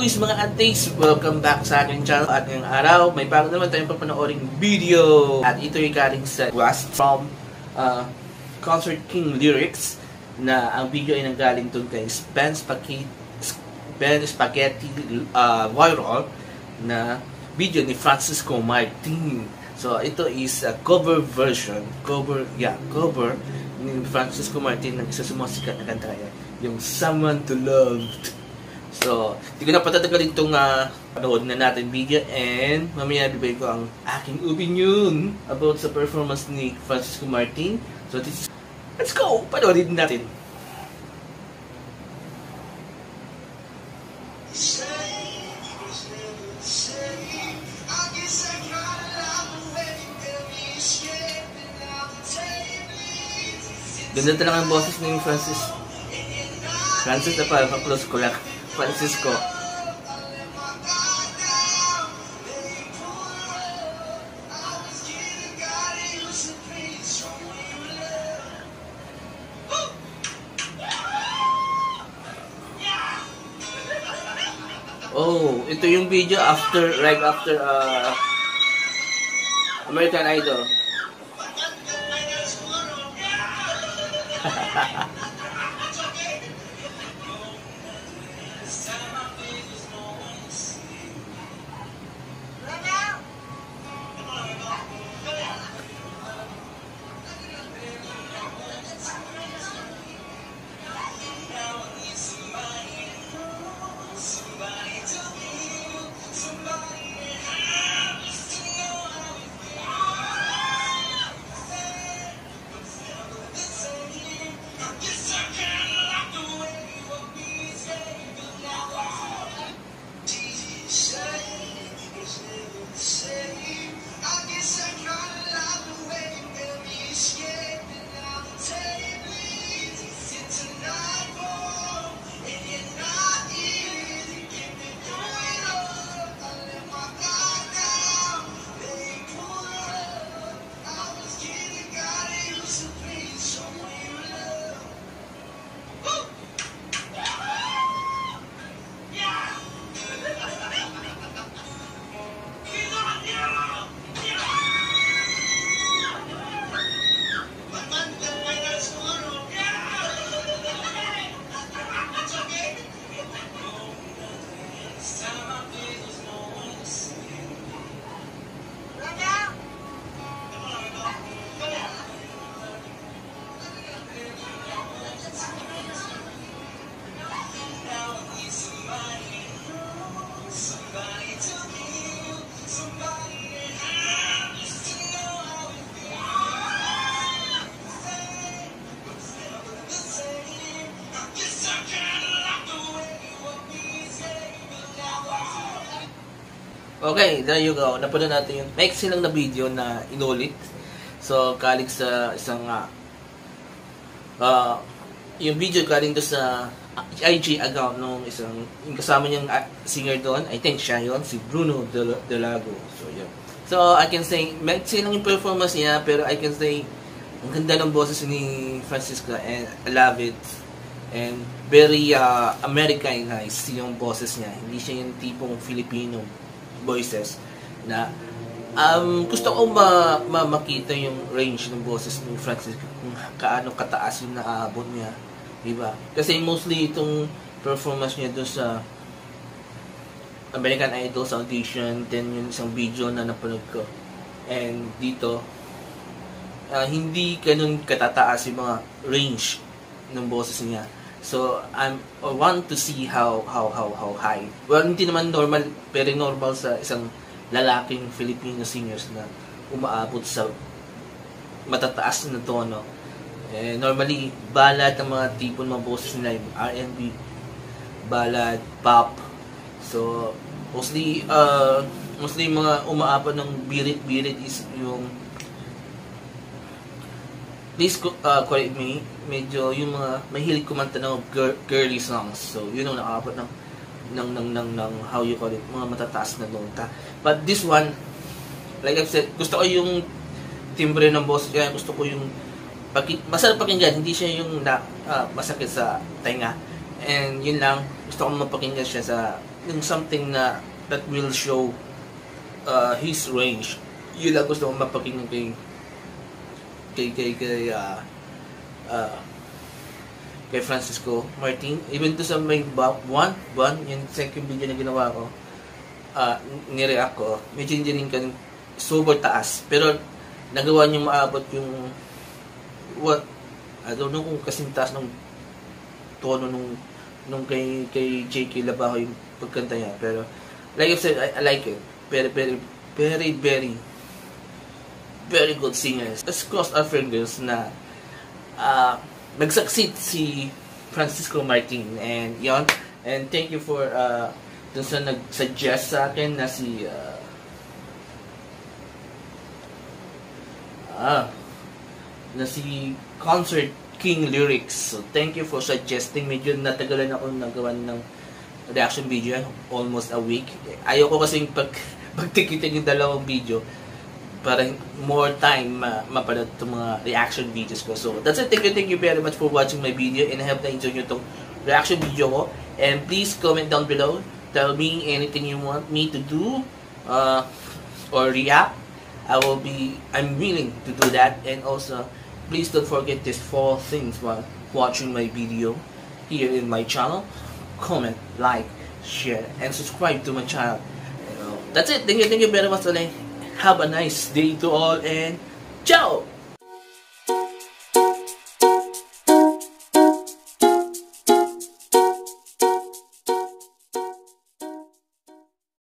Uy, mga antics, welcome back sa aking channel. At ngayong araw, may bago naman tayong papanooring video. At ito ay galing sa West from Concert King Lyrics, na ang video ay nanggaling dun kay Ben Spaghetti Viral na video ni Francisco Martin. So ito is a cover version, cover ni Francisco Martin ng isa sa mga sikat na kanta, yung Someone to Love. So, hindi ko na patatagalin itong panood na natin video, and mamaya bibigay ko ang aking opinion about sa performance ni Francisco Martin. So, let's go! Panoodin natin! Ganda talaga ang boses ni Francis na pa-close ko lang. Francisco. Oh, ito yung video right after American Idol. Okay, there you go. Napanood natin yung maiksi lang na video na inulit. So, galing sa isang yung video galing doon sa IG account nung isang yung kasama niyang singer doon. I think siya yun, si Bruno Delago. So, yun. So, I can say, maiksi lang yung performance niya, pero I can say, ang ganda ng boses ni Francisco, and I love it. And very Americanized yung boses niya. Hindi siya yung tipong Filipino voices na gusto ko makita yung range ng boses ni Francisco, kung kaano kataas yung naaabot niya, diba? Kasi mostly itong performance niya doon sa American Idol sa audition, then yung isang video na napanood ko, and dito hindi ganun katataas yung mga range ng boses niya. So, I want to see how high. Well, hindi naman normal, very normal sa isang lalaking Filipino singers na umaabot sa matataas na tono. Normally, ballad ang mga tipo ng mga boses nila, yung R&B, ballad, pop. So, mostly mga umaabot ng birit-birit is yung, please correct me, medyo yung mga mahilig kumanta ng girly songs. So, yun ang nakaabot ng how you call it, mga matataas na nota. But this one, like I've said, gusto ko yung timbre ng boss, kaya gusto ko yung masarap pakinggan, hindi siya yung masakit sa tenga. And yun lang, gusto ko mapakinggan siya sa yung something na that will show his range. Yun lang gusto kong mapakinggan kay Francisco Martin. Even to sa may one, yung second video na ginawa ko, nireact ko, medyo hindi rin kan super taas. Pero nagawa niyong maabot yung I don't know kung kasing taas ng tono nung kay J.K. Labajo yung pagkanta niya. Pero like I said, I like it. Very good singers. Let's cross our fingers na nag-succeed si Francisco Martin, and yon. And thank you for dun sa nag-suggest sa akin na si Concert King Lyrics. So thank you for suggesting. Medyo natagalan ako nagawa ng reaction video, almost a week. Ayoko kasing pagtikitin yung dalawang video para more time mapanood itong mga reaction videos ko. So that's it. Thank you very much for watching my video, and I hope na-enjoy nyo itong reaction video ko. And please comment down below. Tell me anything you want me to do or react. I'm willing to do that. And also, please don't forget these 4 things while watching my video here in my channel. Comment, like, share, and subscribe to my channel. That's it. Thank you very much. Have a nice day to all, and ciao!